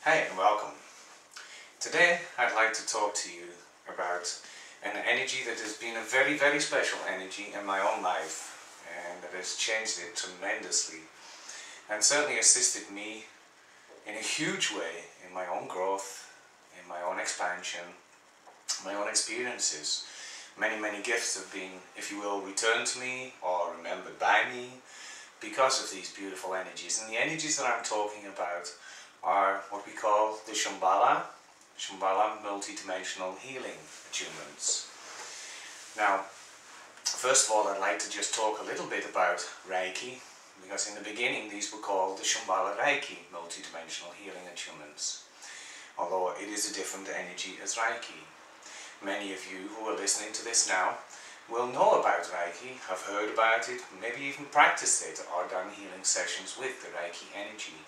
Hey and welcome. Today I'd like to talk to you about an energy that has been a very, very special energy in my own life and that has changed it tremendously and certainly assisted me in a huge way in my own growth, in my own expansion, my own experiences. Many, many gifts have been, if you will, returned to me or remembered by me because of these beautiful energies. And the energies that I'm talking about are what we call the Shambhala multi-dimensional healing attunements. Now, first of all, I'd like to just talk a little bit about Reiki, because in the beginning these were called the Shambhala Reiki multi-dimensional healing attunements, although it is a different energy as Reiki. Many of you who are listening to this now will know about Reiki, have heard about it, maybe even practiced it or done healing sessions with the Reiki energy.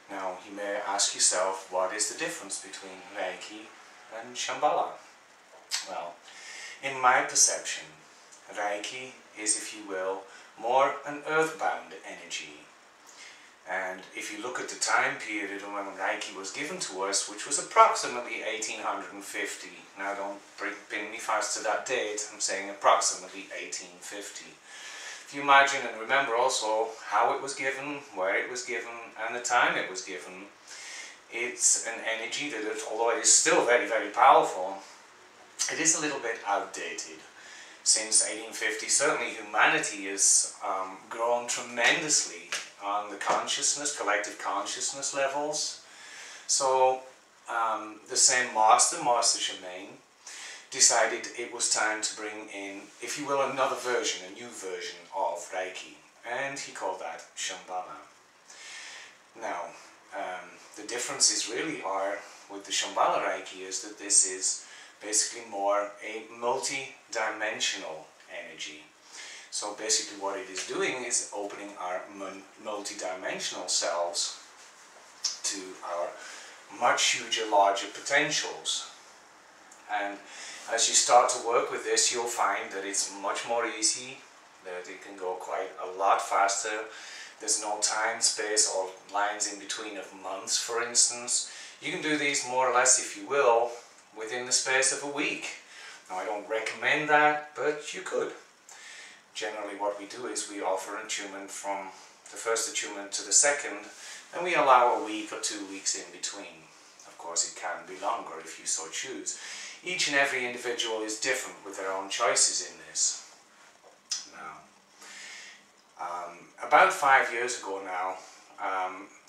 Now, you may ask yourself, what is the difference between Reiki and Shambhala? Well, in my perception, Reiki is, if you will, more an earthbound energy. And if you look at the time period when Reiki was given to us, which was approximately 1850, now don't pin me fast to that date, I'm saying approximately 1850. If you imagine and remember also how it was given, where it was given, and the time it was given, it's an energy that, although it is still very, very powerful, it is a little bit outdated. Since 1850, certainly humanity has grown tremendously on the consciousness, collective consciousness levels. So the same Master Shamain, decided it was time to bring in, if you will, another version, a new version of Reiki, and he called that Shambhala. Now, the differences really are with the Shambhala Reiki is that this is basically more a multi-dimensional energy. So basically what it is doing is opening our multi-dimensional selves to our much huger, larger potentials. And as you start to work with this, you'll find that it's much more easy, that it can go quite a lot faster. There's no time, space, or lines in between of months, for instance. You can do these more or less, if you will, within the space of a week. Now, I don't recommend that, but you could. Generally, what we do is we offer an attunement from the first attunement to the second, and we allow a week or 2 weeks in between. Of course, it can be longer if you so choose. Each and every individual is different with their own choices in this. Now, about 5 years ago now,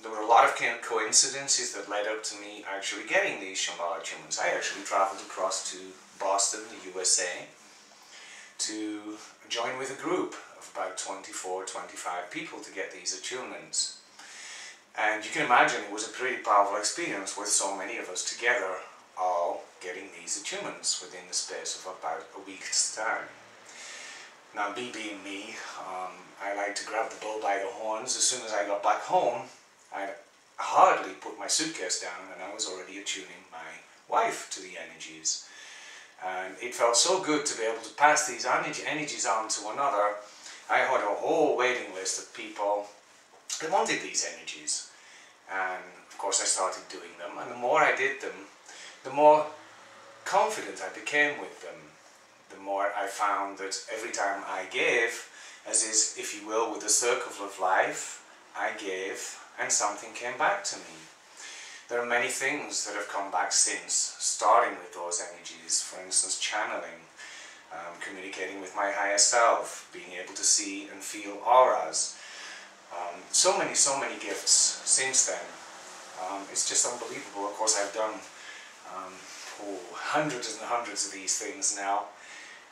there were a lot of coincidences that led up to me actually getting these Shambhala attunements. I actually traveled across to Boston, the USA, to join with a group of about 24, 25 people to get these attunements. And you can imagine it was a pretty powerful experience with so many of us together, all getting these attunements within the space of about a week's time. Now, me being me, I like to grab the bull by the horns. As soon as I got back home, I hardly put my suitcase down and I was already attuning my wife to the energies. And it felt so good to be able to pass these energies on to another. I had a whole waiting list of people that wanted these energies. And of course I started doing them, and the more I did them, the more confident I became with them. The more I found that every time I gave, as is, if you will, with the circle of life, I gave and something came back to me. There are many things that have come back since, starting with those energies. For instance, channeling, communicating with my higher self, being able to see and feel auras. So many gifts since then. It's just unbelievable. Of course, I've done hundreds and hundreds of these things now.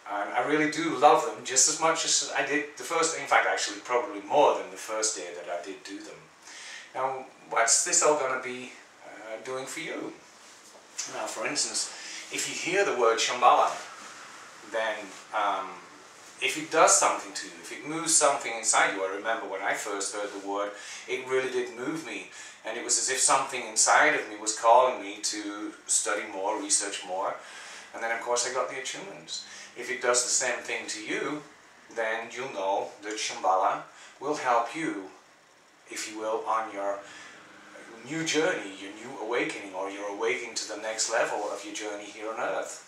And I really do love them just as much as I did the first, in fact actually probably more than the first day that I did do them. Now, what's this all going to be doing for you? Now, for instance, if you hear the word Shambhala, then if it does something to you, if it moves something inside you, I remember when I first heard the word, it really did move me. And it was as if something inside of me was calling me to study more, research more. And then of course I got the attunements. If it does the same thing to you, then you'll know that Shambhala will help you, if you will, on your new journey, your new awakening, or you're awakening to the next level of your journey here on earth.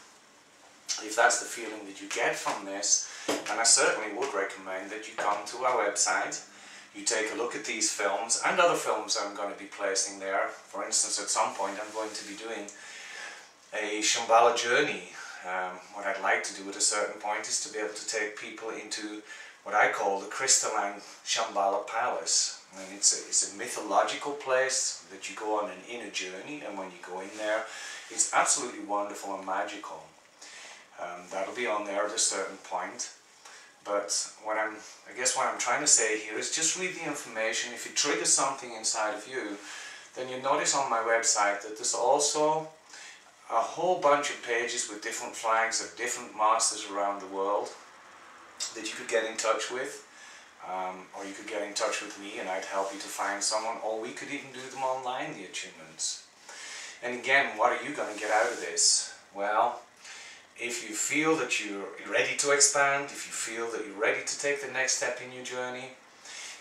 If that's the feeling that you get from this, then I certainly would recommend that you come to our website, you take a look at these films and other films I'm going to be placing there. For instance, at some point I'm going to be doing a Shambhala journey. What I'd like to do at a certain point is to be able to take people into what I call the crystalline Shambhala Palace. And it's a mythological place that you go on an inner journey, and when you go in there, it's absolutely wonderful and magical. That'll be on there at a certain point. But I guess what I'm trying to say here is just read the information. If it triggers something inside of you, then you'll notice on my website that there's also a whole bunch of pages with different flags of different masters around the world that you could get in touch with. Or you could get in touch with me and I'd help you to find someone, or we could even do them online, the attunements. And again, what are you going to get out of this? Well, if you feel that you're ready to expand, if you feel that you're ready to take the next step in your journey,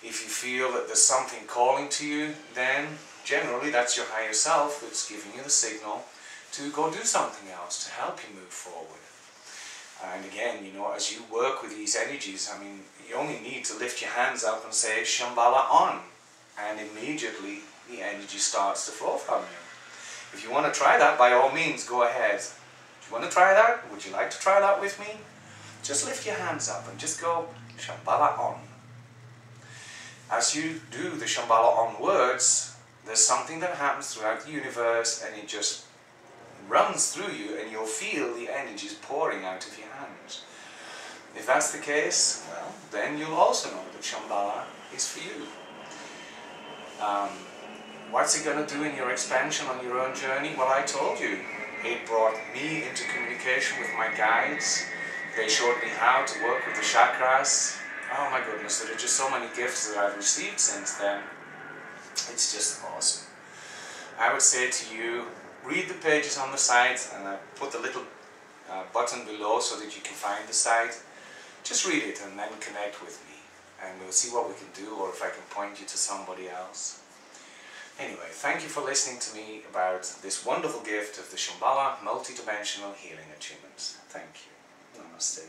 if you feel that there's something calling to you, then generally that's your higher self that's giving you the signal to go do something else to help you move forward. And again, you know, as you work with these energies, I mean, you only need to lift your hands up and say Shambhala on, and immediately the energy starts to flow from you. If you want to try that, by all means, go ahead. If you want to try that, would you like to try that with me? Just lift your hands up and just go Shambhala on. As you do the Shambhala on words, there's something that happens throughout the universe, and it just runs through you, and you'll feel the energies pouring out of your hands. If that's the case, well, then you'll also know that Shambhala is for you. What's it going to do in your expansion on your own journey? Well, I told you. It brought me into communication with my guides. They showed me how to work with the chakras. Oh my goodness, there are just so many gifts that I've received since then. It's just awesome. I would say to you, read the pages on the site, and I put the little button below so that you can find the site. Just read it and then connect with me, and we'll see what we can do, or if I can point you to somebody else. Anyway, thank you for listening to me about this wonderful gift of the Shambhala multidimensional healing attunements. Thank you. Namaste.